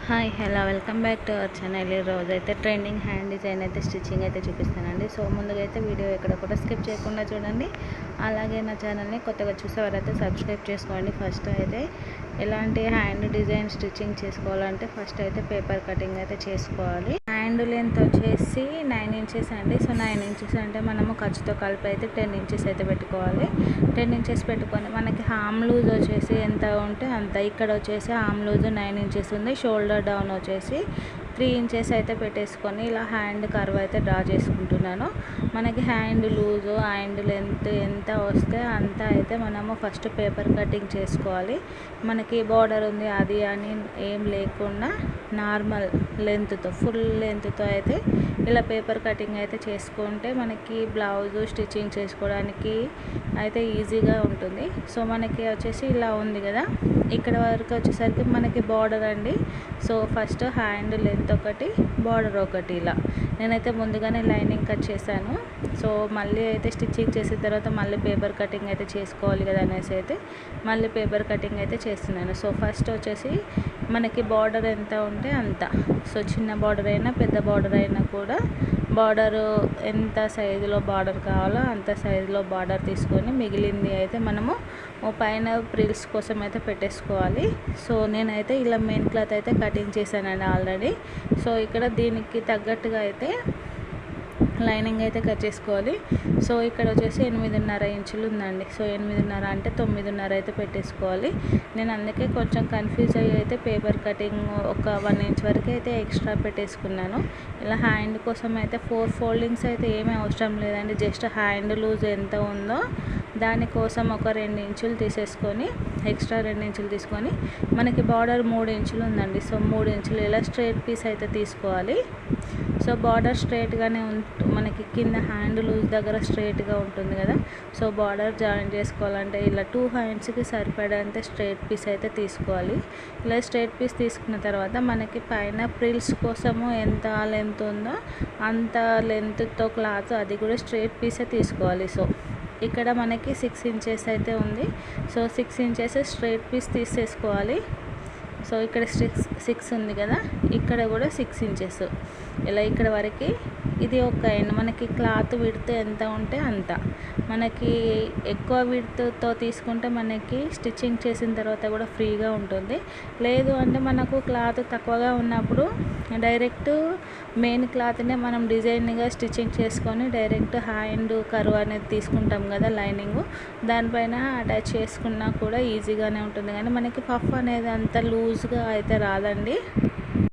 Hi hello welcome back to our channel. ఈరోజు అయితే trending hand design అయితే stitching అయితే చూపిస్తానండి. సో ముందుగా అయితే వీడియో ఎక్కడ కూడా స్కిప్ చేయకుండా చూడండి. అలాగే నా ఛానల్ని కొత్తగా చూసేవారైతే సబ్స్క్రైబ్ చేసుకోండి. ఫస్ట్ అయితే ఎలాంటి హ్యాండ్ డిజైన్ స్టిచ్చింగ్ చేసుకోవాలంటే ఫస్ట్ అయితే పేపర్ కటింగ్ అయితే చేసుకోవాలి. హ్యాండ్ లెంత్ వచ్చేసి 9 ఇంచెస్ అండి. సో 9 ఇంచెస్ అంటే మనము ఖర్చుతో కలిపి అయితే 10 ఇంచెస్ అయితే పెట్టుకోవాలి. 10 ఇంచెస్ పెట్టుకొని మనకి హామ్ లూజ్ వచ్చేసి ఎంత ఉంటే అంత. ఇక్కడ వచ్చేసి హామ్ లూజ్ 9 ఇంచెస్ ఉంది. షోల్డర్ డౌన్ వచ్చేసి 3 ఇంచెస్ అయితే పెట్టేసుకొని ఇలా హ్యాండ్ కర్వ్ అయితే డ్రా చేసుకుంటున్నాను. మనకి హ్యాండ్ లూజు హ్యాండ్ లెంత్ ఎంత వస్తే అంత అయితే మనము ఫస్ట్ పేపర్ కటింగ్ చేసుకోవాలి. మనకి బార్డర్ ఉంది అది అని ఏం లేకుండా నార్మల్ లెంత్తో ఫుల్ లెంత్తో అయితే ఇలా పేపర్ కటింగ్ అయితే చేసుకుంటే మనకి బ్లౌజు స్టిచ్చింగ్ చేసుకోవడానికి అయితే ఈజీగా ఉంటుంది. సో మనకి వచ్చేసి ఇలా ఉంది కదా, ఇక్కడ వరకు వచ్చేసరికి మనకి బార్డర్ అండి. సో ఫస్ట్ హ్యాండ్ లెంత్ ఒకటి బార్డర్ ఒకటి ఇలా నేనైతే ముందుగానే లైనింగ్ కట్ చేశాను. సో మళ్ళీ అయితే స్టిచ్చింగ్ చేసిన తర్వాత మళ్ళీ పేపర్ కటింగ్ అయితే చేసుకోవాలి కదా అనేసి అయితే మళ్ళీ పేపర్ కటింగ్ అయితే చేస్తున్నాను. సో ఫస్ట్ వచ్చేసి మనకి బార్డర్ ఎంత ఉంటే అంత. సో చిన్న బార్డర్ అయినా పెద్ద బార్డర్ అయినా కూడా బార్డరు ఎంత సైజులో బార్డర్ కావాలో అంత సైజులో బార్డర్ తీసుకొని మిగిలింది అయితే మనము పైన ప్రిల్స్ కోసం అయితే పెట్టేసుకోవాలి. సో నేనైతే ఇలా మెయిన్ క్లాత్ అయితే కటింగ్ చేశానండి ఆల్రెడీ. సో ఇక్కడ దీనికి తగ్గట్టుగా అయితే లైనింగ్ అయితే కట్ చేసుకోవాలి. సో ఇక్కడ వచ్చేసి 8.5 ఇంచులు ఉందండి. సో 8.5 అంటే 9.5 అయితే పెట్టేసుకోవాలి. నేను అందుకే కొంచెం కన్ఫ్యూజ్ అయ్యి అయితే పేపర్ కటింగ్ ఒక 1 ఇంచ్ వరకు అయితే ఎక్స్ట్రా పెట్టేసుకున్నాను. ఇలా హ్యాండ్ కోసం అయితే 4 ఫోల్డింగ్స్ అయితే ఏమీ అవసరం లేదండి. జస్ట్ హ్యాండ్ లూజ్ ఎంత ఉందో దానికోసం ఒక 2 ఇంచులు తీసేసుకొని ఎక్స్ట్రా 2 ఇంచులు తీసుకొని మనకి బార్డర్ 3 ఇంచులు ఉందండి. సో 3 ఇంచులు ఇలా స్ట్రైట్ పీస్ అయితే తీసుకోవాలి. సో బార్డర్ స్ట్రైట్గానే మనకి కింద హ్యాండ్ లూజ్ దగ్గర స్ట్రైట్గా ఉంటుంది కదా. సో బార్డర్ జాయిన్ చేసుకోవాలంటే ఇలా 2 హ్యాండ్స్కి సరిపడేంత స్ట్రైట్ పీస్ అయితే తీసుకోవాలి. ఇలా స్ట్రైట్ పీస్ తీసుకున్న తర్వాత మనకి పైన ప్రిల్స్ కోసము ఎంత లెంత్ ఉందో అంత లెంత్తో క్లాత్ అది కూడా స్ట్రైట్ పీసే తీసుకోవాలి. సో ఇక్కడ మనకి 6 ఇంచెస్ అయితే ఉంది. సో 6 ఇంచెస్ స్ట్రైట్ పీస్ తీసేసుకోవాలి. సో ఇక్కడ 6 ఉంది కదా, ఇక్కడ కూడా 6 ఇంచెస్ ఇలా ఇక్కడ వరకు ఇది ఒక ఎండ్. మనకి క్లాత్ విడ్త్ ఎంత ఉంటే అంత. మనకి ఎక్కువ విడ్త్తో తీసుకుంటే మనకి స్టిచ్చింగ్ చేసిన తర్వాత కూడా ఫ్రీగా ఉంటుంది. లేదు అంటే మనకు క్లాత్ తక్కువగా ఉన్నప్పుడు డైరెక్ట్ మెయిన్ క్లాత్నే మనం డిజైన్గా స్టిచ్చింగ్ చేసుకొని డైరెక్ట్ హ్యాండ్ కర్వ్ అనేది తీసుకుంటాం కదా లైనింగ్, దానిపైన అటాచ్ చేసుకున్నా కూడా ఈజీగానే ఉంటుంది. కానీ మనకి పఫ్ అనేది అంత లూజ్గా అయితే రాదండి.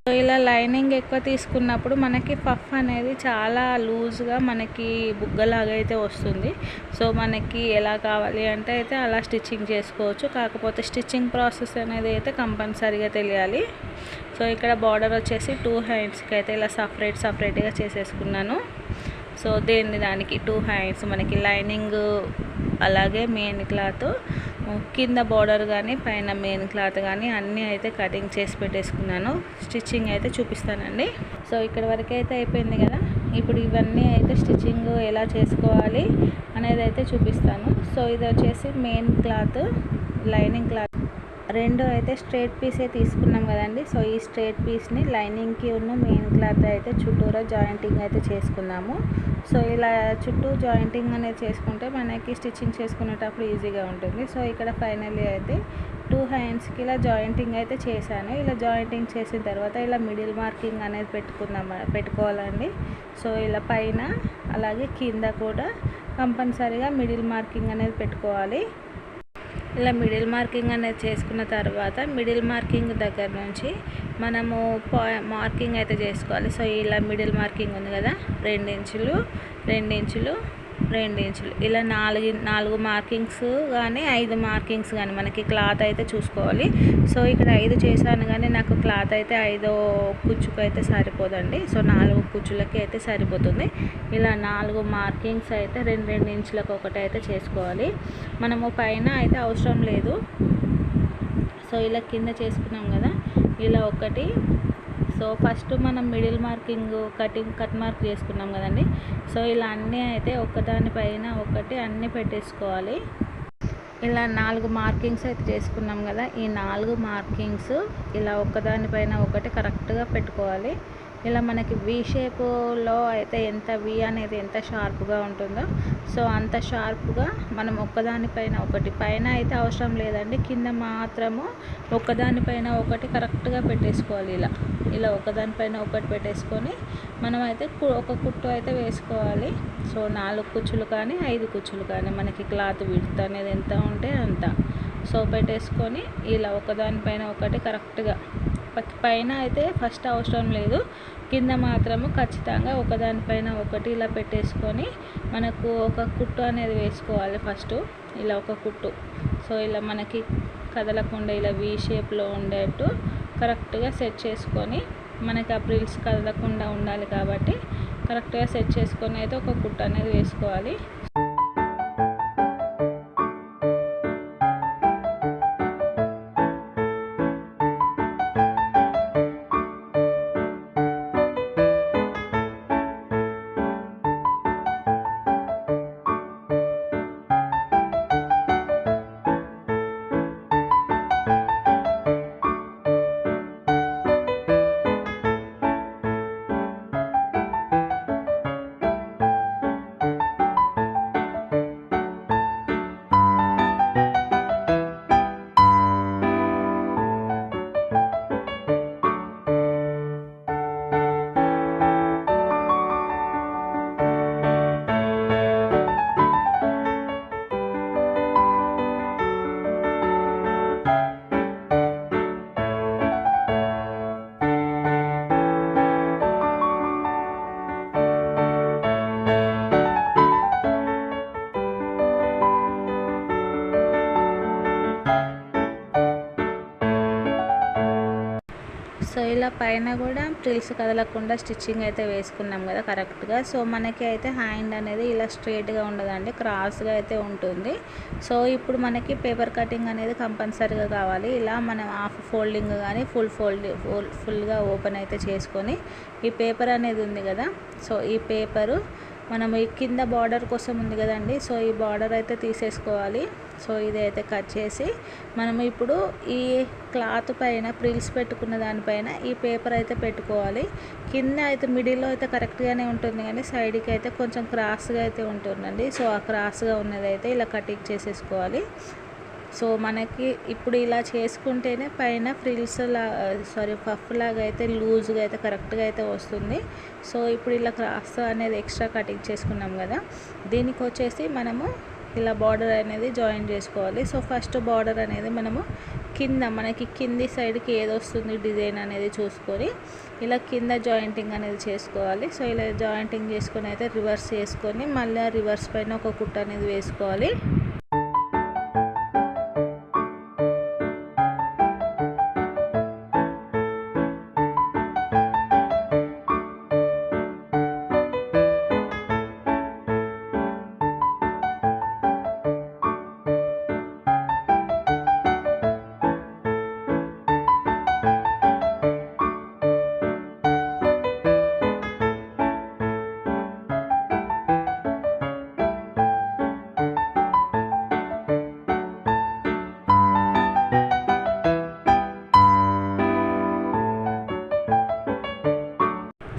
సో ఇలా లైనింగ్ ఎక్కువ తీసుకున్నప్పుడు మనకి పఫ్ అనేది చాలా లూజ్గా మనకి బుగ్గలాగా అయితే వస్తుంది. సో మనకి ఎలా కావాలి అంటే అయితే అలా స్టిచ్చింగ్ చేసుకోవచ్చు. కాకపోతే స్టిచ్చింగ్ ప్రాసెస్ అనేది అయితే కంపల్సరీగా తెలియాలి. సో ఇక్కడ బార్డర్ వచ్చేసి 2 హ్యాండ్స్కి అయితే ఇలా సపరేట్గా చేసేసుకున్నాను. సో దానికి 2 హ్యాండ్స్ మనకి లైనింగ్ అలాగే మెయిన్ క్లాత్ కింద బార్డర్ కానీ పైన మెయిన్ క్లాత్ కానీ అన్నీ అయితే కటింగ్ చేసి పెట్టేసుకున్నాను. స్టిచ్చింగ్ అయితే చూపిస్తానండి. సో ఇక్కడ వరకు అయితే అయిపోయింది కదా. ఇప్పుడు ఇవన్నీ అయితే స్టిచ్చింగ్ ఎలా చేసుకోవాలి అనేది అయితే చూపిస్తాను. సో ఇది వచ్చేసి మెయిన్ క్లాత్ లైనింగ్ క్లాత్ 2 అయితే స్ట్రైట్ పీసే తీసుకున్నాం కదండి. సో ఈ స్ట్రైట్ పీస్ని లైనింగ్కి ఉన్న మెయిన్ క్లాత్ అయితే చుట్టూరా జాయింటింగ్ అయితే చేసుకున్నాము. సో ఇలా చుట్టూ జాయింటింగ్ అనేది చేసుకుంటే మనకి స్టిచ్చింగ్ చేసుకునేటప్పుడు ఈజీగా ఉంటుంది. సో ఇక్కడ ఫైనల్లీ అయితే 2 హ్యాండ్స్కి ఇలా జాయింటింగ్ అయితే చేశాను. ఇలా జాయింటింగ్ చేసిన తర్వాత ఇలా మిడిల్ మార్కింగ్ అనేది పెట్టుకోవాలండి. సో ఇలా పైన అలాగే కింద కూడా కంపల్సరీగా మిడిల్ మార్కింగ్ అనేది పెట్టుకోవాలి. ఇలా మిడిల్ మార్కింగ్ అనేది చేసుకున్న తర్వాత మిడిల్ మార్కింగ్ దగ్గర నుంచి మనము మార్కింగ్ అయితే చేసుకోవాలి. సో ఇలా మిడిల్ మార్కింగ్ ఉంది కదా, 2 ఇంచులు 2 ఇంచులు 2 ఇంచులు ఇలా 4 మార్కింగ్స్ కానీ 5 మార్కింగ్స్ కానీ మనకి క్లాత్ అయితే చూసుకోవాలి. సో ఇక్కడ 5 చేశాను కానీ నాకు క్లాత్ అయితే 5వ కుచ్చుకు అయితే సరిపోదండి. సో 4 కుచ్చులకి అయితే సరిపోతుంది. ఇలా 4 మార్కింగ్స్ అయితే 2 ఇంచులకు ఒకటి అయితే చేసుకోవాలి. మనము పైన అయితే అవసరం లేదు. సో ఇలా కింద చేసుకున్నాం కదా, ఇలా ఒకటి. సో ఫస్ట్ మనం మిడిల్ మార్కింగ్ కట్ మార్క్ చేసుకున్నాం కదండి. సో ఇలా అన్నీ అయితే ఒకదానిపైన ఒకటి అన్నీ పెట్టేసుకోవాలి. ఇలా 4 మార్కింగ్స్ అయితే చేసుకున్నాం కదా. ఈ 4 మార్కింగ్స్ ఇలా ఒకదానిపైన ఒకటి కరెక్ట్గా పెట్టుకోవాలి. ఇలా మనకి వి షేప్లో అయితే వి అనేది ఎంత షార్ప్గా ఉంటుందో సో అంత షార్ప్గా మనం ఒక్కదానిపైన ఒకటి, పైన అయితే అవసరం లేదండి, కింద మాత్రము ఒకదానిపైన ఒకటి కరెక్ట్గా పెట్టేసుకోవాలి. ఇలా ఒకదానిపైన ఒకటి పెట్టేసుకొని మనం అయితే ఒక కుట్టు అయితే వేసుకోవాలి. సో 4 కుచ్చులు కానీ 5 కుచ్చులు కానీ మనకి క్లాత్ విడ్త్ అనేది ఎంత ఉంటే అంత సో పెట్టేసుకొని ఇలా ఒకదానిపైన ఒకటి కరెక్ట్గా, పైన అయితే ఫస్ట్ అవసరం లేదు, కింద మాత్రము ఖచ్చితంగా ఒకదానిపైన ఒకటి ఇలా పెట్టేసుకొని మనకు ఒక కుట్టు అనేది వేసుకోవాలి. ఫస్ట్ ఇలా ఒక కుట్టు, సో ఇలా మనకి కదలకుండా ఇలా వి షేప్లో ఉండేట్టు కరెక్ట్గా సెట్ చేసుకొని, మనకి ఆ ప్రిల్స్ కదలకుండా ఉండాలి కాబట్టి కరెక్ట్గా సెట్ చేసుకొని అయితే ఒక కుట్టు అనేది వేసుకోవాలి. సో ఇలా పైన కూడా ప్రిల్స్ కదలకుండా స్టిచ్చింగ్ అయితే వేసుకున్నాం కదా కరెక్ట్గా. సో మనకి అయితే హ్యాండ్ అనేది ఇలా స్ట్రైట్గా ఉండదండి, క్రాస్గా అయితే ఉంటుంది. సో ఇప్పుడు మనకి పేపర్ కటింగ్ అనేది కంపల్సరీగా కావాలి. ఇలా మనం హాఫ్ ఫోల్డింగ్ కానీ ఫుల్గా ఓపెన్ అయితే చేసుకొని ఈ పేపర్ అనేది ఉంది కదా, సో ఈ పేపరు మనం ఈ కింద బార్డర్ కోసం ఉంది కదండి, సో ఈ బార్డర్ అయితే తీసేసుకోవాలి. సో ఇదైతే కట్ చేసి మనం ఇప్పుడు ఈ క్లాత్ పైన ప్రిల్స్ పెట్టుకున్న దానిపైన ఈ పేపర్ అయితే పెట్టుకోవాలి. కింద అయితే మిడిల్లో అయితే కరెక్ట్గానే ఉంటుంది కానీ సైడ్కి అయితే కొంచెం క్రాస్గా అయితే ఉంటుందండి. సో ఆ క్రాస్గా ఉన్నది అయితే ఇలా కటింగ్ చేసేసుకోవాలి. సో మనకి ఇప్పుడు ఇలా చేసుకుంటేనే పైన ఫ్రిల్స్ పఫ్ లాగా అయితే లూజ్గా అయితే కరెక్ట్గా అయితే వస్తుంది. సో ఇప్పుడు ఇలా క్రాస్ అనేది ఎక్స్ట్రా కటింగ్ చేసుకున్నాం కదా, దీనికి వచ్చేసి మనము ఇలా బార్డర్ అనేది జాయిన్ చేసుకోవాలి. సో ఫస్ట్ బార్డర్ అనేది మనము మనకి కింది సైడ్కి ఏది వస్తుంది డిజైన్ అనేది చూసుకొని ఇలా కింద జాయింటింగ్ అనేది చేసుకోవాలి. సో ఇలా జాయింటింగ్ చేసుకొని అయితే రివర్స్ చేసుకొని మళ్ళీ రివర్స్ పైన ఒక కుట్ట అనేది వేసుకోవాలి.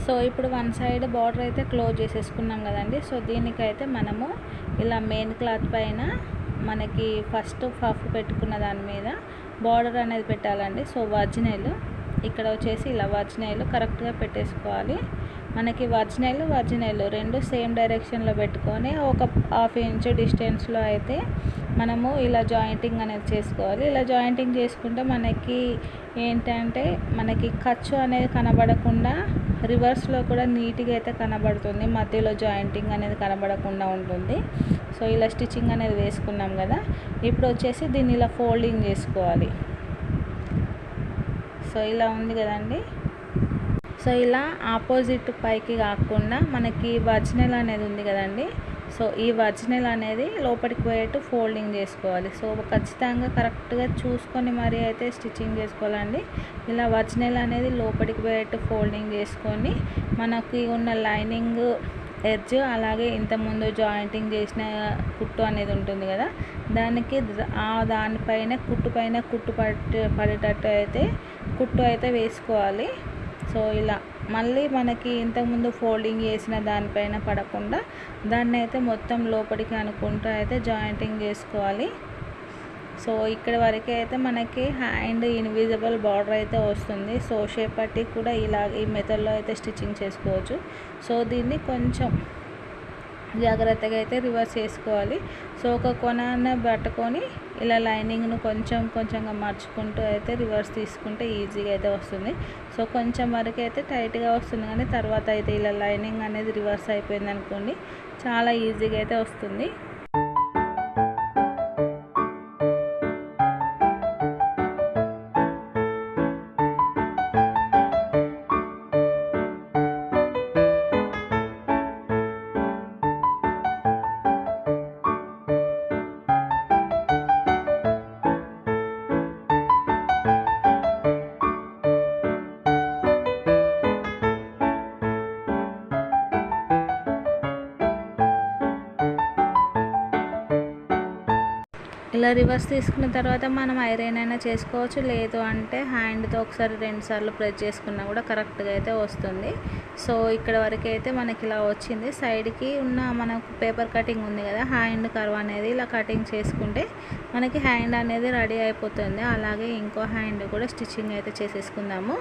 సో ఇప్పుడు వన్ సైడ్ బార్డర్ అయితే క్లోజ్ చేసేసుకున్నాం కదండి. సో దీనికైతే మనము ఇలా మెయిన్ క్లాత్ పైన మనకి ఫస్ట్ పఫ్ పెట్టుకున్న దాని మీద బార్డర్ అనేది పెట్టాలండి. సో వర్జినల్ ఇక్కడ వచ్చేసి ఇలా వర్జినల్ కరెక్ట్గా పెట్టేసుకోవాలి. మనకి వర్జినల్ రెండు సేమ్ డైరెక్షన్లో పెట్టుకొని ఒక హాఫ్ ఇంచ్ డిస్టెన్స్లో అయితే మనము ఇలా జాయింటింగ్ అనేది చేసుకోవాలి. ఇలా జాయింటింగ్ చేసుకుంటే మనకి ఏంటంటే మనకి ఖర్చు అనేది కనబడకుండా రివర్స్లో కూడా నీట్గా అయితే కనబడుతుంది, మధ్యలో జాయింటింగ్ అనేది కనబడకుండా ఉంటుంది. సో ఇలా స్టిచ్చింగ్ అనేది వేసుకున్నాం కదా, ఇప్పుడు వచ్చేసి దీన్ని ఇలా ఫోల్డింగ్ చేసుకోవాలి. సో ఇలా ఉంది కదండి. సో ఇలా ఆపోజిట్ పైకి కాకుండా మనకి వర్జినల్ అనేది ఉంది కదండి, సో ఈ వర్జినల్ అనేది లోపలికి పోయేట్టు ఫోల్డింగ్ చేసుకోవాలి. సో ఖచ్చితంగా కరెక్ట్గా చూసుకొని మరీ అయితే స్టిచ్చింగ్ చేసుకోవాలండి. ఇలా వర్జినల్ అనేది లోపలికి పోయేట్టు ఫోల్డింగ్ చేసుకొని మనకి ఉన్న లైనింగ్ ఎడ్జ్ అలాగే ఇంతకుముందు జాయింటింగ్ చేసిన కుట్టు అనేది ఉంటుంది కదా, దానికి దానిపైన కుట్టు పడేటట్టు అయితే కుట్టు అయితే వేసుకోవాలి. సో ఇలా మళ్ళీ మనకి ఇంతకుముందు ఫోల్డింగ్ చేసిన దానిపైన పడకుండా దాన్ని అయితే మొత్తం లోపలికి అనుకుంటూ అయితే జాయింటింగ్ చేసుకోవాలి. సో ఇక్కడ వరకు అయితే మనకి హ్యాండ్ ఇన్విజిబుల్ బార్డర్ అయితే వస్తుంది. సో షేప్ పట్టి కూడా ఇలా ఈ మెథడ్లో అయితే స్టిచ్చింగ్ చేసుకోవచ్చు. సో దీన్ని కొంచెం జాగ్రత్తగా అయితే రివర్స్ చేసుకోవాలి. సో ఒక కొనాన్ని పట్టుకొని ఇలా లైనింగ్ను కొంచెంగా మార్చుకుంటూ అయితే రివర్స్ తీసుకుంటే ఈజీగా అయితే వస్తుంది. సో కొంచెం వరకు అయితే టైట్గా వస్తుంది, కానీ తర్వాత అయితే ఇలా లైనింగ్ అనేది రివర్స్ అయిపోయింది అనుకోండి, చాలా ఈజీగా అయితే వస్తుంది. ఇలా రివర్స్ తీసుకున్న తర్వాత మనం ఐరన్ అయినా చేసుకోవచ్చు, లేదు అంటే హ్యాండ్తో ఒకసారి 2 సార్లు ప్రెస్ చేసుకున్నా కూడా కరెక్ట్గా అయితే వస్తుంది. సో ఇక్కడ వరకు అయితే మనకి ఇలా వచ్చింది. సైడ్కి ఉన్న మనకు పేపర్ కటింగ్ ఉంది కదా, హ్యాండ్ కర్వ్ అనేది ఇలా కటింగ్ చేసుకుంటే మనకి హ్యాండ్ అనేది రెడీ అయిపోతుంది. అలాగే ఇంకో హ్యాండ్ కూడా స్టిచ్చింగ్ అయితే చేసేసుకుందాము.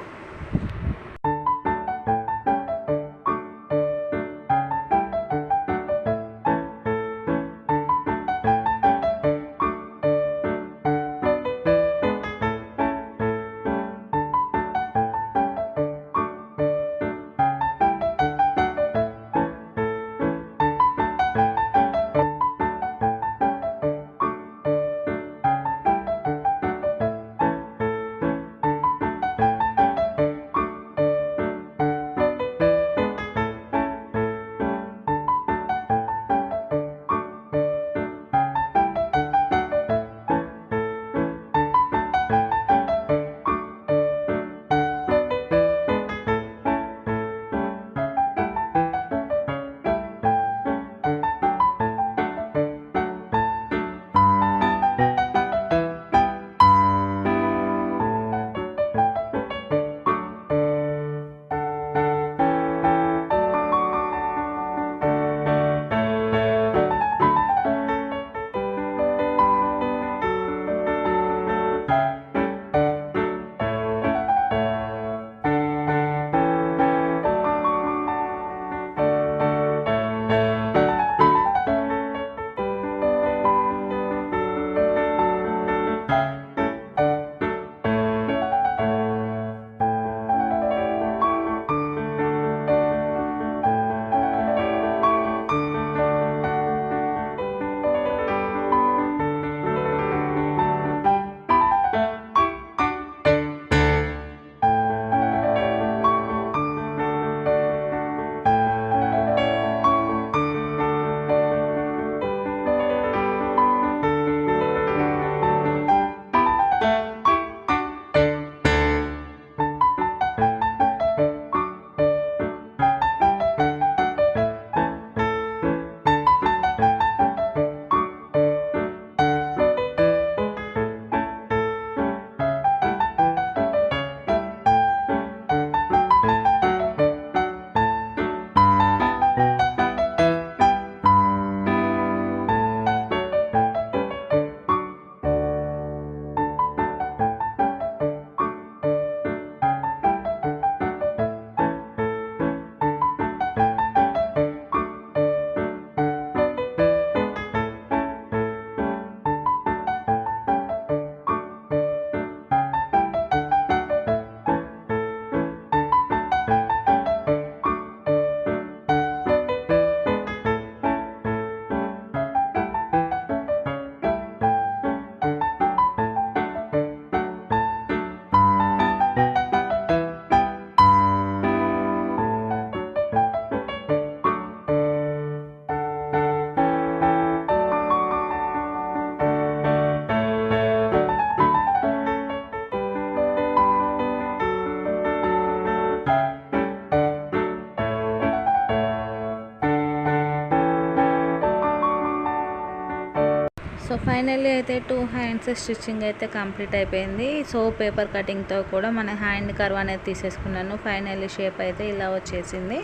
సో ఫైనల్లీ అయితే 2 హ్యాండ్స్ స్టిచ్చింగ్ అయితే కంప్లీట్ అయిపోయింది. సో పేపర్ కటింగ్తో కూడా మన హ్యాండ్ కర్వ్ అనేది తీసేసుకున్నాను. ఫైనల్లీ షేప్ అయితే ఇలా వచ్చేసింది.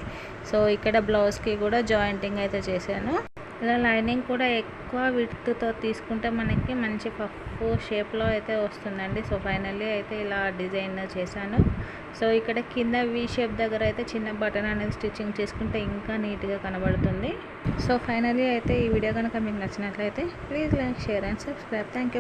సో ఇక్కడ బ్లౌజ్కి కూడా జాయింటింగ్ అయితే చేశాను. ఇలా లైనింగ్ కూడా ఎక్కువ విడ్త్తో తీసుకుంటే మనకి మంచి పఫ్ షేప్లో అయితే వస్తుందండి. సో ఫైనల్లీ అయితే ఇలా డిజైన్ చేశాను. సో ఇక్కడ కింద వీ షేప్ దగ్గర అయితే చిన్న బటన్ అనేది స్టిచ్చింగ్ చేసుకుంటే ఇంకా నీట్గా కనబడుతుంది. సో ఫైనల్లీ అయితే ఈ వీడియో కనుక మీకు నచ్చినట్లయితే please like, share and subscribe. Thank you.